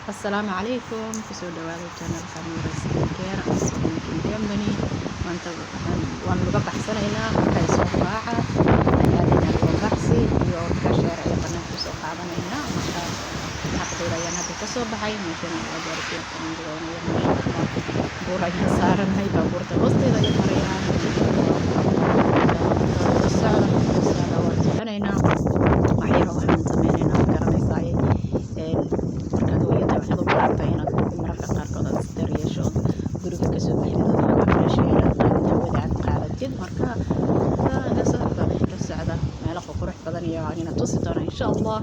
السلام عليكم kusoo dhawaada channelka Nura Skincare Skincare Company waan laga baxsanaynaa markay soo raaca ayaadina loo baxsi iyo kasheer ay banaan ku soo qaadanaynaa marka xaqooda ayaan hadda ka soo baxay meeshan waa gaarsiin qandiga buuraya saaranay baabuurta hoosteeda ay marayaan waxaan samaynaynaa garanaysaa markaad hooyada waxaad u baahantahay inaad mararka qaarkood aad isdar yeesho guriga kasoo bixinawada aad qaadatid marka la socda meelo qurux badan iyo inaan tusi doono insha allah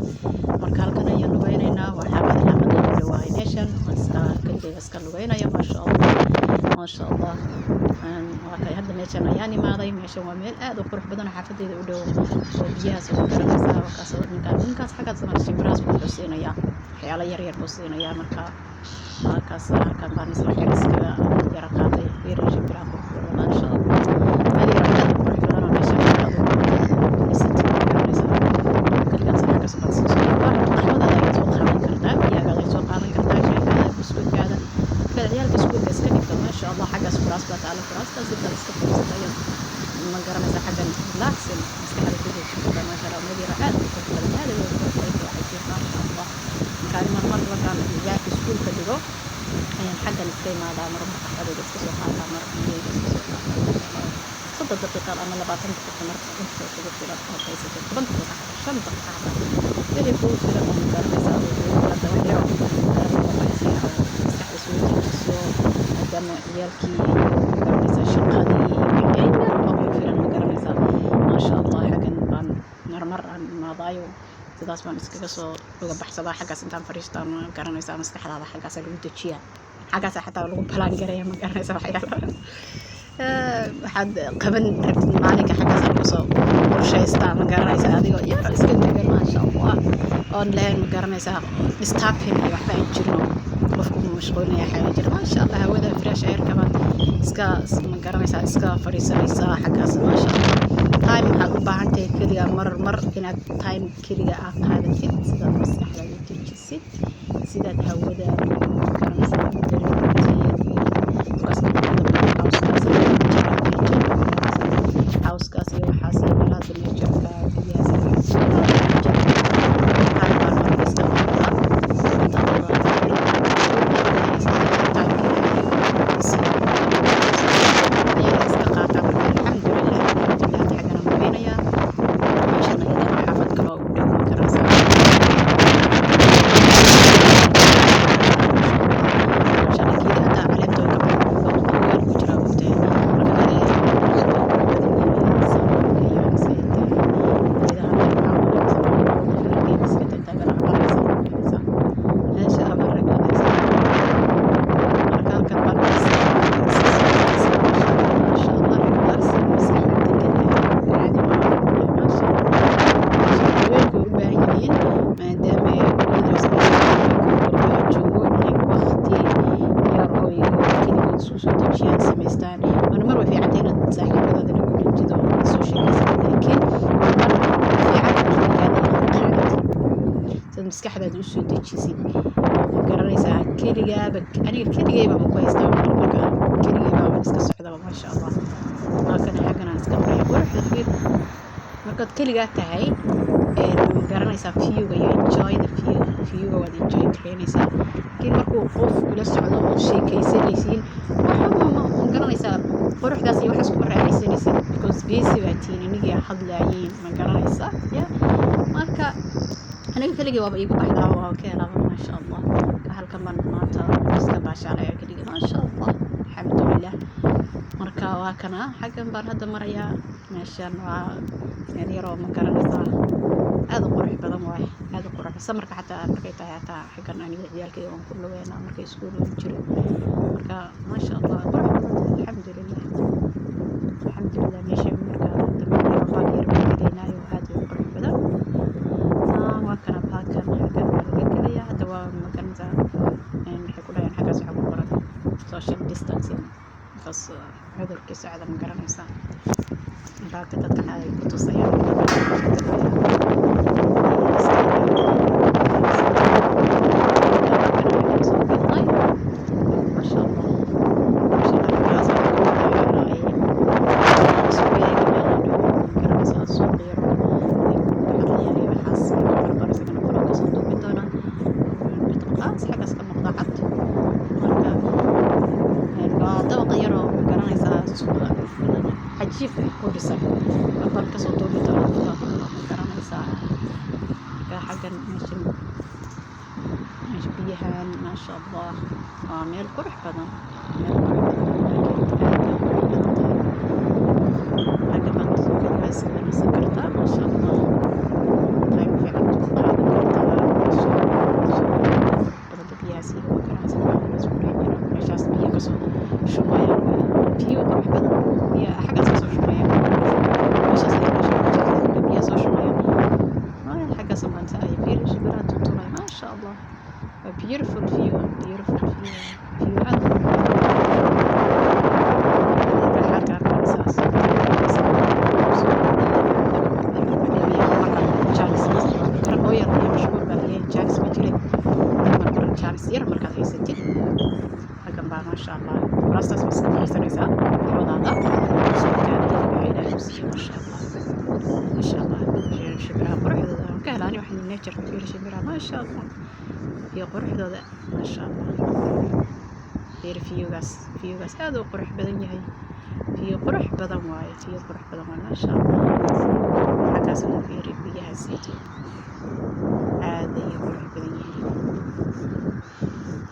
marka halkan ayaan lugaynaynaa waxaa xaafada u dhawaay meeshan iska lugaynaya maasha allah waa kay hadda meeshan ayaan imaaday meeshan waa meel aad u qurux badan xaafadeeda u dhow oo biyahaas oo garanaysaa wakaasoo ninkaas xaggaad samada shimbirahaas buu xusiinayaa waxyaalo yaryar buu siinayaa marka halkaas halkan baan isla xiriskaga yara qaatay fiirin shimbiraha qurux badan maasha allah meel yar aad u qurux badan oo meeshan الله حاجة سكراس بتعلم كراس بس إذا استفدت أيضا ما جرى مثلا حاجة لاكسن مستحيل كده تشوف ما شاء الله مدي رقاد هذا هو الكويس ما شاء الله كان مرة كان جاء في سكول كده يعني حاجة الكريم هذا مرة هذا بس كسر هذا مرة صدق دقيقة أنا اللي بعطيك مرة كنت كده كويس كده بنت عشان هذا اللي يفوت كده من جرى مثلا هذا وحده دم عيالكي مقرنسة شقادي يعني أبي فيلم مقرنسة ما شاء الله حقا بان مرمر ما ضايو sidaas baan iskaga soo uga baxsadaa xaggaas intaan fariistaan ma garanaysaa maskaxdaada xaggaas lagu dejiyaa xaggaas xataa lagu balaan garaya ma garanaysaa waxyaalaha waxaad qaban rabtid maalinka xaggaas lagu soo qorshaystaa ma garanaysaa adigoo yar iska degan maasha allah oon lahayn ma garanaysaa distaapin iyo waxba aan jirno qofku mashquulnaya xayaa jira maasha allah hawada fresh air kaban iska ma garanaysaa iska fariisanaysaa xaggaas maasha allah time waxaad u baahan tahay keliya mar inaad time keliya aad qaadatid sidaad maskaxdaada dejisid sidaad hawada ma garanaysaa hawskaas iyo waxaas meelaha nature-ka maskaxdaada u soo dejisid garanaysaa keligaaba aniga keligayba ma ku haystaa marka keligayba waan iska socdaba maasha allah laakiin xaggana iska maraya quruxda fiir markaad keligaa tahay garanaysaa viewga iyo enjoy the viewga waad enjoy karaynaysaa laakiin markuu qof kula socdo oo sheekaysanaysiin waxba ma garanaysaa quruxdaas iyo waxaas kuma raaxaysanaysid because busy baa tihiin inigii hadlaayeen ma garanaysaa ya marka أنا قلت لك بابا يبغى أحد هوا وكذا ما شاء الله كهالكم من ماتا استبع شعري كذي ما شاء الله الحمد لله مركا واكنا حقا بار هذا مريا ماشان يعني يرو مكان نصار هذا قرح بدم واحد هذا قرح بس مركا حتى مركا حتى حقا أنا عيال كذا كله وين مركا يسكون ويجري مركا ما شاء الله قرح الحمد لله ماشي مركا تبي رفاقير بيدينا وهذا قرح بدم وكان باكر حاجة كذا هذا ومكان ذا يعني حكولين حاجة صعبة برا social distancing بس هذا الكيس هذا مقرن إنسان باكر تتحاي كتصير خلاص xaggaas ka muuqda cad marka waa dabaq yar oo ma garanaysaa suuqa cajiib u dhisan bal kasoo duubi doona ma garanaysaa marka xaggan meesha biyahan maasha allah waa meel qurux badan xagga baad keligaas ka nasan kartaa maasha allah qayb fiican ku qaadan kartaa badan biyahaas iyo ma garanaysaa waxaas ku dhex jira meeshaas biyo kasoo shubaya biyo qurux badan biyo xaggaas kasoo shubaya meeshaas biyo soo shubaya xaggaas baan saa ay biyo shibiraha tutulay maasha allah a beautiful view view aad yar markaad haysatid xaggan baa maasha allah kurastaas ma iska fadhiisanaysaa labadaada maasha allah shibiraha quruxdooda waan ka helaani waxay nature fiir shibiraha maasha allah iyo quruxdooda maasha allah fiir viewgaas aad u qurux badan yahay view qurux badan waaye maasha allah xaggaas u fiiri biyahaas aad ayay qurux badan yihiin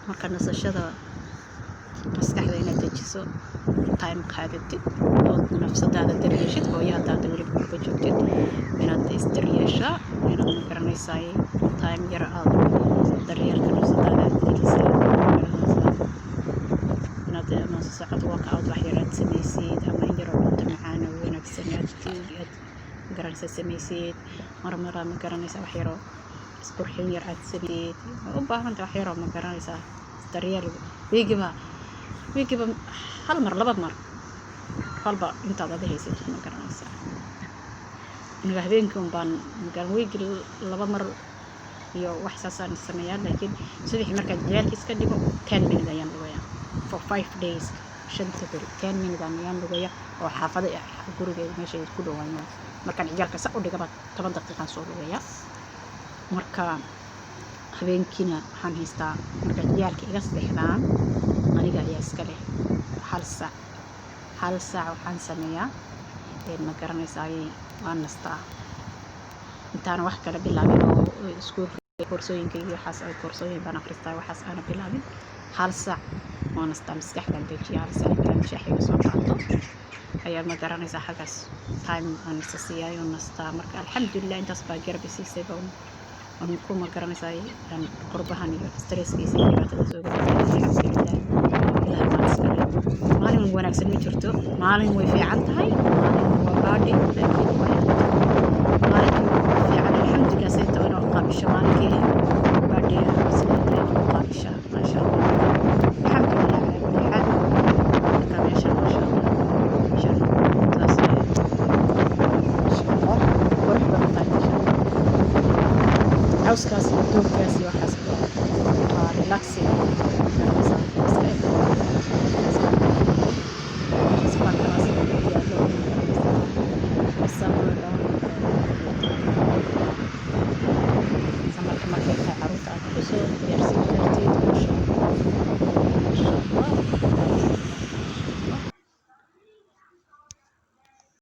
marka nasashada maskaxda inaad dejiso time qaadatid oo nafsadaada daryeeshid hooyo haddaad weli guriga joogtid inaad isdaryeeshaa inaad ma garanaysaa time yar aad daryeelka nafsadaada aad gelisaa inaad ama socod workout wax yar aad samaysid ama in yaroo cunto macaan oo wanaagsan aad garanaysaa samaysid marmara ma garanaysaa wax yaroo isqurxin yar aad samaysid u baahanta wax yaroo ma garanaysaa daryeel wiigiba hal mar laba mar halba intaad ada haysid ma garanaysaa aniga habeenkii un baan wiigi laba mar iyo wax saasaan sameeyaa laakiin subaxii markaad jiyaalka iska dhigo 10 minutes ayaan lugayaa for 5 days 5 beri 10 minutes ayaan lugayaa oo xaafada gurigeeda meesha ku dhawaan markaan jiyaalka sa u dhigaba 10 daqiiqaan soo lugayaa marka habeenkiina waxaan haystaa marka jiyaalka iga seexdaan aniga ayaa iska leh hal saac waxaan sameeyaa ma garanaysaa waan nastaa intaana wax kala bilaabin oo iskuulka koorsooyinka iyo waxaas ay koorsooyin baan akhristaa waxaas aana bilaabin hal saac waan nastaa maskaxdaan dejiya hal saac intaan shaaxiga soo qaato ayaa ma garanaysaa xaggaas time aan isasiiyay oo nastaa marka alxamdulilah intaas baa garab isiisay baa aan ku ma garanaysaa aan qurbahan iyo stresskiisa iyo dhibaatada soo gaartay alxamdulilah ilaahay baan iska leh maalin wanaagsan ma jirto maalin way fiican tahay maalin waa baadhi laakiin maalin fiican alxamdulilah sayta inaa u qaabisho maalinkii baadhi sida ilaahay u qaabisha maasha allah alxamdulilah calaa kulli xaal marka meesha maasha allah saas maasha allah qurux badan tahay maasha allah cawskaas iyo dooggaas iyo waxaas waa relaxing